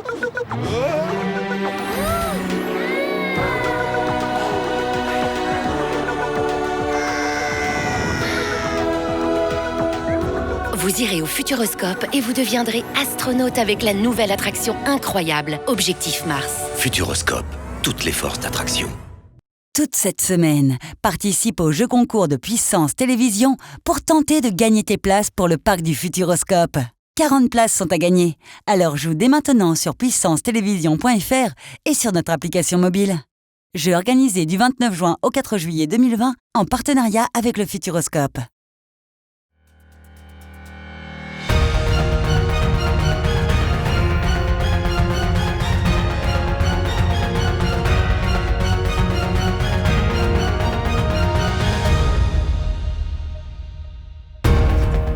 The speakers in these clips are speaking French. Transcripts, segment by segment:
Vous irez au Futuroscope et vous deviendrez astronaute avec la nouvelle attraction incroyable, Objectif Mars. Futuroscope, toutes les forces d'attraction. Toute cette semaine, participe au jeu concours de Puissance Télévisions pour tenter de gagner tes places pour le parc du Futuroscope. 40 places sont à gagner, alors joue dès maintenant sur puissancetélévision.fr et sur notre application mobile. Jeu organisé du 29 juin au 4 juillet 2020 en partenariat avec le Futuroscope.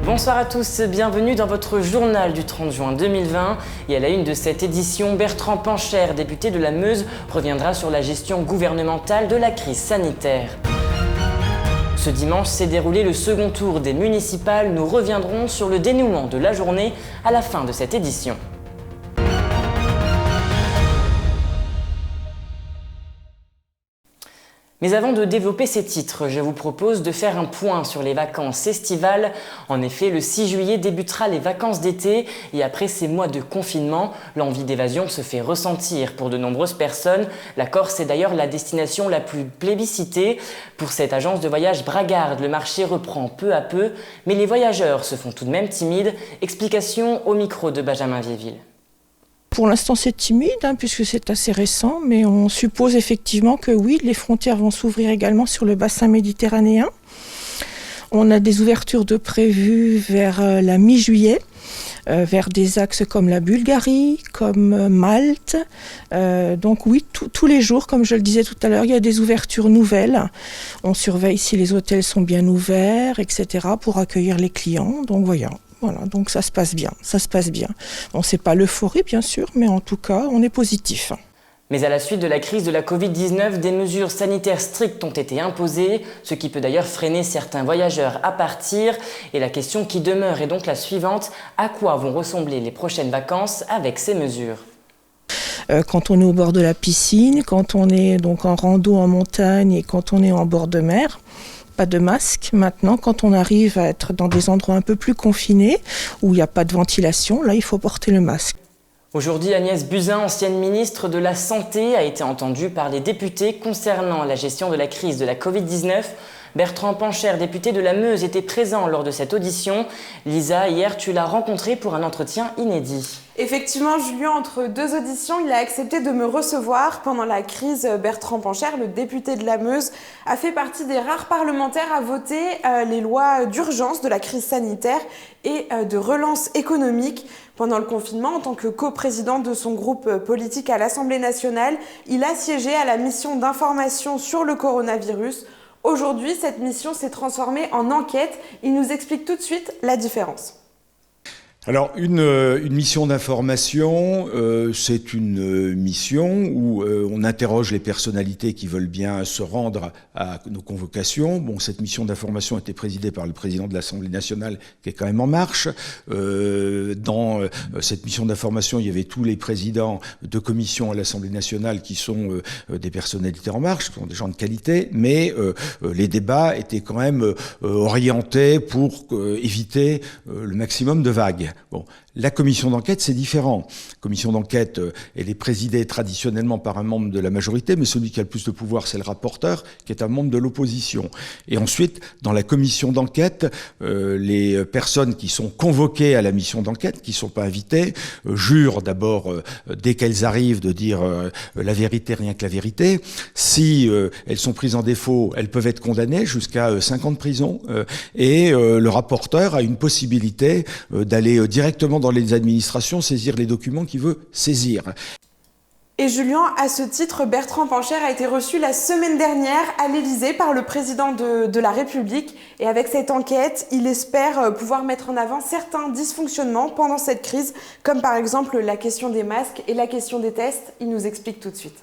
Bonsoir à tous, bienvenue dans votre journal du 30 juin 2020. Et à la une de cette édition, Bertrand Pancher, député de la Meuse, reviendra sur la gestion gouvernementale de la crise sanitaire. Ce dimanche s'est déroulé le second tour des municipales. Nous reviendrons sur le dénouement de la journée à la fin de cette édition. Mais avant de développer ces titres, je vous propose de faire un point sur les vacances estivales. En effet, le 6 juillet débutera les vacances d'été et après ces mois de confinement, l'envie d'évasion se fait ressentir pour de nombreuses personnes. La Corse est d'ailleurs la destination la plus plébiscitée. Pour cette agence de voyage Bragarde, le marché reprend peu à peu, mais les voyageurs se font tout de même timides. Explication au micro de Benjamin Viéville. Pour l'instant, c'est timide, puisque c'est assez récent, mais on suppose effectivement que oui, les frontières vont s'ouvrir également sur le bassin méditerranéen. On a des ouvertures de prévues vers la mi-juillet, vers des axes comme la Bulgarie, comme Malte. Donc oui, tous les jours, comme je le disais tout à l'heure, il y a des ouvertures nouvelles. On surveille si les hôtels sont bien ouverts, etc., pour accueillir les clients. Donc Voilà, donc ça se passe bien. Bon, c'est pas l'euphorie, bien sûr, mais en tout cas, on est positif. Mais à la suite de la crise de la Covid-19, des mesures sanitaires strictes ont été imposées, ce qui peut d'ailleurs freiner certains voyageurs à partir. Et la question qui demeure est donc la suivante: à quoi vont ressembler les prochaines vacances avec ces mesures ? Quand on est au bord de la piscine, quand on est donc en rando en montagne et quand on est en bord de mer, pas de masque. Maintenant, quand on arrive à être dans des endroits un peu plus confinés, où il n'y a pas de ventilation, là, il faut porter le masque. Aujourd'hui, Agnès Buzyn, ancienne ministre de la Santé, a été entendue par les députés concernant la gestion de la crise de la Covid-19. Bertrand Pancher, député de la Meuse, était présent lors de cette audition. Lisa, hier, tu l'as rencontré pour un entretien inédit. Effectivement, Julien, entre deux auditions, il a accepté de me recevoir pendant la crise. Bertrand Pancher, le député de la Meuse, a fait partie des rares parlementaires à voter les lois d'urgence de la crise sanitaire et de relance économique. Pendant le confinement, en tant que coprésident de son groupe politique à l'Assemblée nationale, il a siégé à la mission d'information sur le coronavirus. Aujourd'hui, cette mission s'est transformée en enquête. Il nous explique tout de suite la différence. Alors, une mission d'information, c'est une mission où on interroge les personnalités qui veulent bien se rendre à nos convocations. Bon, cette mission d'information était présidée par le président de l'Assemblée nationale, qui est quand même en marche. Dans cette mission d'information, il y avait tous les présidents de commissions à l'Assemblée nationale qui sont des personnalités en marche, qui sont des gens de qualité, mais les débats étaient quand même orientés pour éviter le maximum de vagues. Bon, la commission d'enquête, c'est différent. La commission d'enquête, elle est présidée traditionnellement par un membre de la majorité, mais celui qui a le plus de pouvoir, c'est le rapporteur, qui est un membre de l'opposition. Et ensuite, dans la commission d'enquête, les personnes qui sont convoquées à la mission d'enquête, qui ne sont pas invitées, jurent d'abord, dès qu'elles arrivent, de dire la vérité, rien que la vérité. Si elles sont prises en défaut, elles peuvent être condamnées jusqu'à 5 ans de prison. Et le rapporteur a une possibilité d'aller directement dans les administrations saisir les documents qu'il veut saisir. Et Julien, à ce titre, Bertrand Pancher a été reçu la semaine dernière à l'Élysée par le président de la République. Et avec cette enquête, il espère pouvoir mettre en avant certains dysfonctionnements pendant cette crise, comme par exemple la question des masques et la question des tests. Il nous explique tout de suite.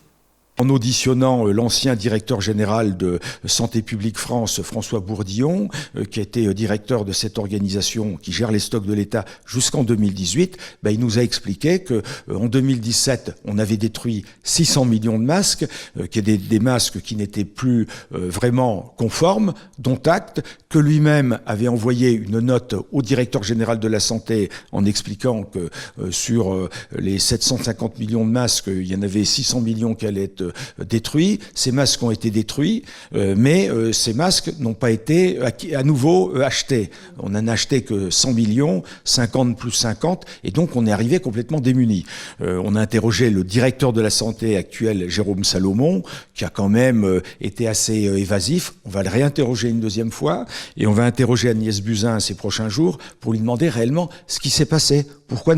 En auditionnant l'ancien directeur général de Santé publique France, François Bourdillon, qui était directeur de cette organisation qui gère les stocks de l'État jusqu'en 2018, il nous a expliqué que en 2017, on avait détruit 600 millions de masques, qui étaient des masques qui n'étaient plus vraiment conformes, dont acte, que lui-même avait envoyé une note au directeur général de la Santé en expliquant que sur les 750 millions de masques, il y en avait 600 millions qui allaient être détruits. Ces masques ont été détruits, mais ces masques n'ont pas été à nouveau achetés. On n'en a acheté que 100 millions, 50 plus 50, et donc on est arrivé complètement démunis. On a interrogé le directeur de la santé actuel, Jérôme Salomon, qui a quand même été assez évasif. On va le réinterroger une deuxième fois, et on va interroger Agnès Buzyn ces prochains jours pour lui demander réellement ce qui s'est passé. Pourquoi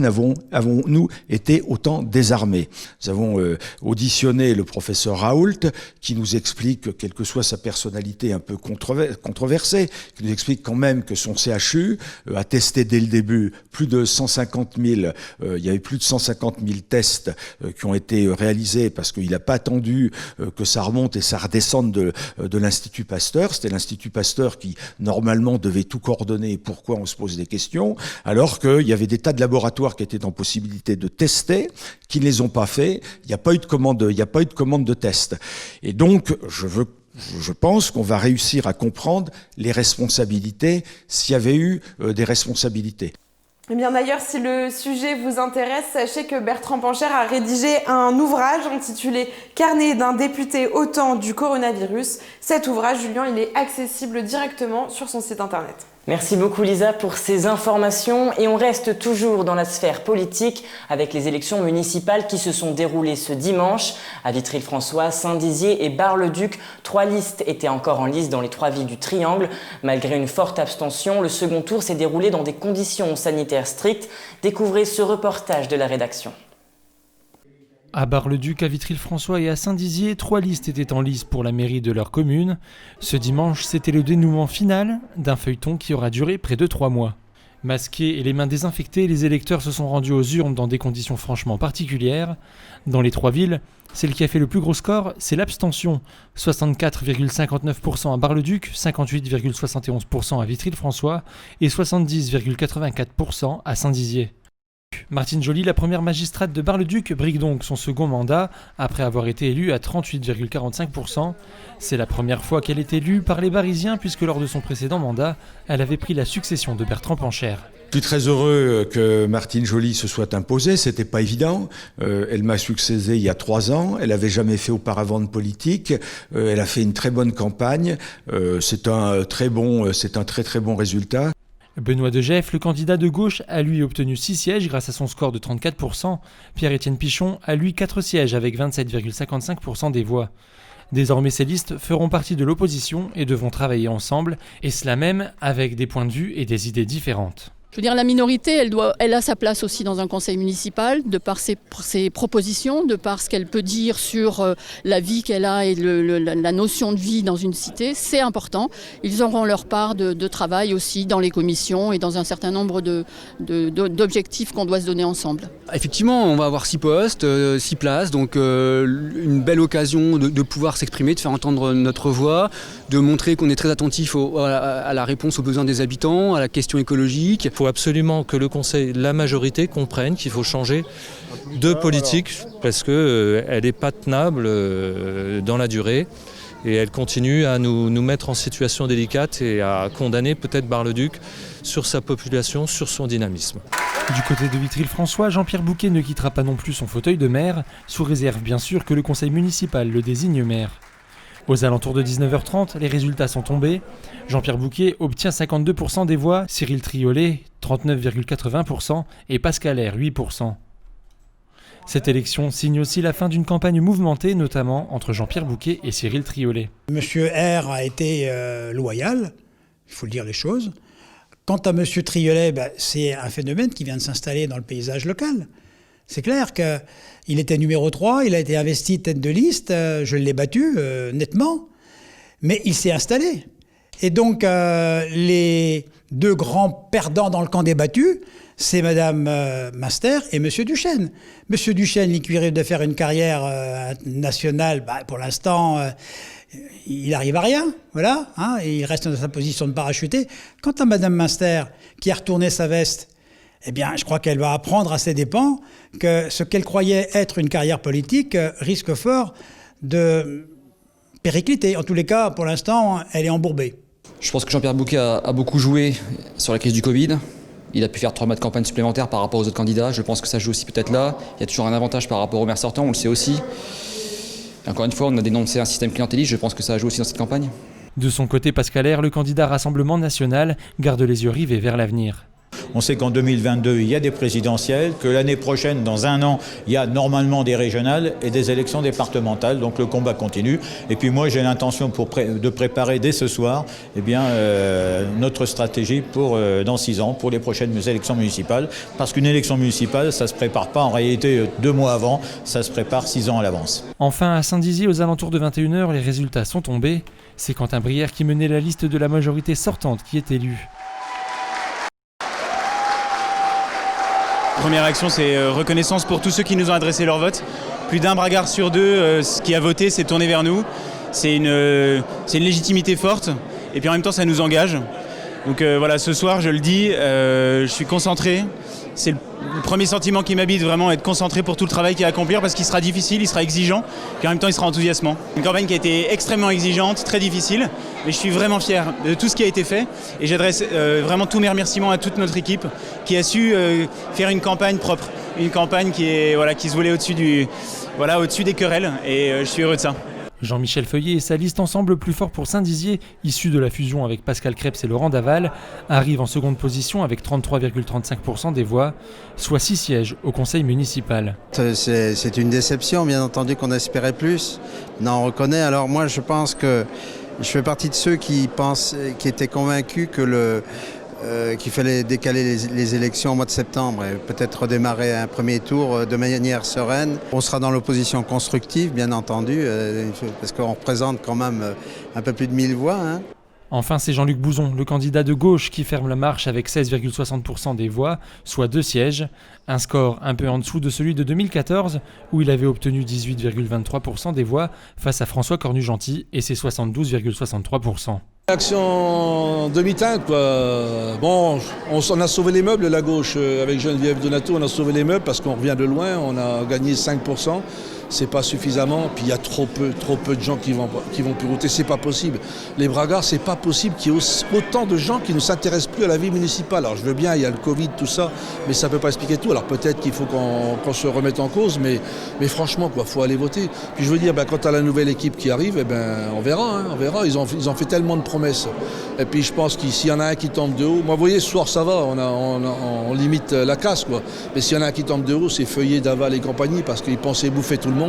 avons-nous été autant désarmés? Nous avons auditionné le professeur Raoult, qui nous explique que, quelle que soit sa personnalité un peu controversée, qui nous explique quand même que son CHU a testé dès le début plus de 150 000, il y avait plus de 150 000 tests qui ont été réalisés parce qu'il n'a pas attendu que ça remonte et ça redescende de l'Institut Pasteur. C'était l'Institut Pasteur qui, normalement, devait tout coordonner. Pourquoi on se pose des questions? Alors qu'il y avait des tas de laboratoires qui étaient en possibilité de tester, qui ne les ont pas fait. Il n'y a pas eu de commande de test. Et donc, je pense qu'on va réussir à comprendre les responsabilités, s'il y avait eu des responsabilités. Eh bien d'ailleurs, si le sujet vous intéresse, sachez que Bertrand Pancher a rédigé un ouvrage intitulé « Carnet d'un député au temps du coronavirus ». Cet ouvrage, Julien, il est accessible directement sur son site internet. Merci beaucoup Lisa pour ces informations et on reste toujours dans la sphère politique avec les élections municipales qui se sont déroulées ce dimanche. À Vitry-le-François, Saint-Dizier et Bar-le-Duc, 3 listes étaient encore en lice dans les 3 villes du Triangle. Malgré une forte abstention, le second tour s'est déroulé dans des conditions sanitaires strictes. Découvrez ce reportage de la rédaction. À Bar-le-Duc, à Vitry-le-François et à Saint-Dizier, 3 listes étaient en lice pour la mairie de leur commune. Ce dimanche, c'était le dénouement final d'un feuilleton qui aura duré près de 3 mois. Masqués et les mains désinfectées, les électeurs se sont rendus aux urnes dans des conditions franchement particulières. Dans les 3 villes, celle qui a fait le plus gros score, c'est l'abstention. 64,59% à Bar-le-Duc, 58,71% à Vitry-le-François et 70,84% à Saint-Dizier. Martine Joly, la première magistrate de Bar-le-Duc, brigue donc son second mandat après avoir été élue à 38,45%. C'est la première fois qu'elle est élue par les Barisiens puisque lors de son précédent mandat, elle avait pris la succession de Bertrand Pancher. Je suis très heureux que Martine Joly se soit imposée, c'était pas évident. Elle m'a succédé il y a 3 ans, elle avait jamais fait auparavant de politique, elle a fait une très bonne campagne, c'est un très très bon résultat. Benoît Degeffe, le candidat de gauche, a lui obtenu 6 sièges grâce à son score de 34%. Pierre-Étienne Pichon a lui 4 sièges avec 27,55% des voix. Désormais, ces listes feront partie de l'opposition et devront travailler ensemble, et cela même avec des points de vue et des idées différentes. Je veux dire, la minorité, elle a sa place aussi dans un conseil municipal, de par ses propositions, de par ce qu'elle peut dire sur la vie qu'elle a et la notion de vie dans une cité. C'est important. Ils auront leur part de travail aussi dans les commissions et dans un certain nombre d'objectifs qu'on doit se donner ensemble. Effectivement, on va avoir 6 postes, 6 places, donc une belle occasion de pouvoir s'exprimer, de faire entendre notre voix, de montrer qu'on est très attentif à la réponse aux besoins des habitants, à la question écologique. Il faut absolument que le Conseil, la majorité, comprenne qu'il faut changer de politique parce qu'elle n'est pas tenable dans la durée et elle continue à nous mettre en situation délicate et à condamner peut-être Bar-le-Duc sur sa population, sur son dynamisme. Du côté de Vitry-le-François, Jean-Pierre Bouquet ne quittera pas non plus son fauteuil de maire, sous réserve bien sûr que le conseil municipal le désigne maire. Aux alentours de 19h30, les résultats sont tombés. Jean-Pierre Bouquet obtient 52% des voix, Cyril Triolet 39,80% et Pascal R 8%. Cette élection signe aussi la fin d'une campagne mouvementée, notamment entre Jean-Pierre Bouquet et Cyril Triolet. Monsieur R a été loyal, il faut le dire les choses. Quant à Monsieur Triolet, c'est un phénomène qui vient de s'installer dans le paysage local. C'est clair qu'il était numéro 3, il a été investi tête de liste, je l'ai battu nettement, mais il s'est installé. Et donc, les deux grands perdants dans le camp des battus, c'est Madame Munster et Monsieur Duchesne. Monsieur Duchesne, lui qui rêve de faire une carrière nationale, pour l'instant, il arrive à rien, voilà, hein, et il reste dans sa position de parachuté. Quant à Madame Munster, qui a retourné sa veste, eh bien, je crois qu'elle va apprendre à ses dépens que ce qu'elle croyait être une carrière politique risque fort de péricliter. En tous les cas, pour l'instant, elle est embourbée. Je pense que Jean-Pierre Bouquet a beaucoup joué sur la crise du Covid. Il a pu faire 3 mois de campagne supplémentaires par rapport aux autres candidats. Je pense que ça joue aussi peut-être là. Il y a toujours un avantage par rapport au maire sortant, on le sait aussi. Et encore une fois, on a dénoncé un système clientéliste. Je pense que ça joue aussi dans cette campagne. De son côté, Pascal Air, le candidat Rassemblement National, garde les yeux rivés vers l'avenir. On sait qu'en 2022, il y a des présidentielles, que l'année prochaine, dans 1 an, il y a normalement des régionales et des élections départementales. Donc le combat continue. Et puis moi, j'ai l'intention de préparer dès ce soir notre stratégie pour dans 6 ans, pour les prochaines élections municipales. Parce qu'une élection municipale, ça ne se prépare pas en réalité 2 mois avant, ça se prépare 6 ans à l'avance. Enfin, à Saint-Dizier, aux alentours de 21h, les résultats sont tombés. C'est Quentin Brière qui menait la liste de la majorité sortante qui est élue. Première action, c'est reconnaissance pour tous ceux qui nous ont adressé leur vote. Plus d'1 bragard sur 2 qui a voté s'est tourné vers nous. C'est une légitimité forte et puis en même temps ça nous engage. Donc voilà, ce soir je le dis, je suis concentré. C'est le premier sentiment qui m'habite, vraiment être concentré pour tout le travail qu'il y a à accomplir parce qu'il sera difficile, il sera exigeant, puis en même temps il sera enthousiasmant. Une campagne qui a été extrêmement exigeante, très difficile, mais je suis vraiment fier de tout ce qui a été fait et j'adresse vraiment tous mes remerciements à toute notre équipe qui a su faire une campagne propre, une campagne qui se volait au-dessus des querelles et je suis heureux de ça. Jean-Michel Feuillet et sa liste Ensemble plus fort pour Saint-Dizier, issue de la fusion avec Pascal Krebs et Laurent Daval, arrive en seconde position avec 33,35% des voix, soit 6 sièges au conseil municipal. C'est une déception, bien entendu qu'on espérait plus. On reconnaît. Alors moi je pense que je fais partie de ceux qui étaient convaincus que qu'il fallait décaler les élections au mois de septembre et peut-être redémarrer un premier tour de manière sereine. On sera dans l'opposition constructive, bien entendu, parce qu'on représente quand même un peu plus de 1000 voix. Hein. Enfin, c'est Jean-Luc Bouzon, le candidat de gauche, qui ferme la marche avec 16,60% des voix, soit 2 sièges. Un score un peu en dessous de celui de 2014, où il avait obtenu 18,23% des voix face à François Cornu-Gentil et ses 72,63%. Action demi-teinte, quoi. Bon, on a sauvé les meubles, la gauche, avec Geneviève Donato, on a sauvé les meubles parce qu'on revient de loin, on a gagné 5%. C'est pas suffisamment, puis il y a trop peu de gens qui vont plus voter, c'est pas possible. Les bragards, c'est pas possible qu'il y ait autant de gens qui ne s'intéressent plus à la vie municipale. Alors je veux bien, il y a le Covid, tout ça, mais ça peut pas expliquer tout. Alors peut-être qu'il faut qu'on se remette en cause, mais franchement, quoi, faut aller voter. Puis je veux dire, quant à la nouvelle équipe qui arrive, on verra, on verra. Ils ont fait tellement de promesses. Et puis je pense que s'il y en a un qui tombe de haut, moi vous voyez, ce soir ça va, on limite la casse, quoi. Mais s'il y en a un qui tombe de haut, c'est Feuillet, Daval et compagnie, parce qu'ils pensaient bouffer tout le monde.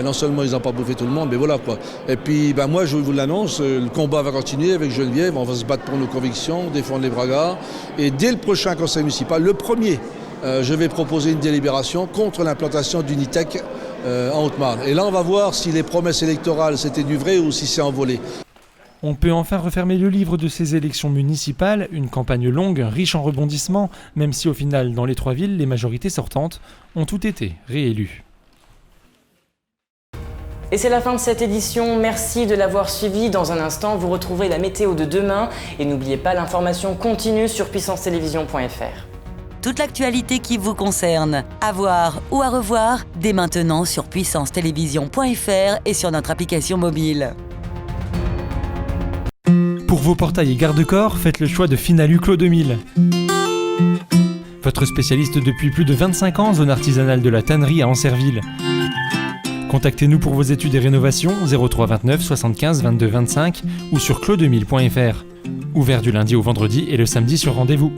Non seulement ils n'ont pas bouffé tout le monde, mais voilà quoi. Et puis moi je vous l'annonce, le combat va continuer avec Geneviève, on va se battre pour nos convictions, défendre les bragards. Et dès le prochain conseil municipal, le premier, je vais proposer une délibération contre l'implantation d'Unitech en Haute-Marne. Et là on va voir si les promesses électorales c'était du vrai ou si c'est envolé. On peut enfin refermer le livre de ces élections municipales, une campagne longue, riche en rebondissements, même si au final, dans les 3 villes, les majorités sortantes ont toutes été réélues. Et c'est la fin de cette édition, merci de l'avoir suivi. Dans un instant, vous retrouverez la météo de demain et n'oubliez pas l'information continue sur puissancetélévision.fr. Toute l'actualité qui vous concerne, à voir ou à revoir, dès maintenant sur puissancetélévision.fr et sur notre application mobile. Pour vos portails et garde-corps, faites le choix de Finalu Clos 2000. Votre spécialiste depuis plus de 25 ans, zone artisanale de la tannerie à Ancerville. Contactez-nous pour vos études et rénovations 03 29 75 22 25 ou sur clos2000.fr. Ouvert du lundi au vendredi et le samedi sur rendez-vous.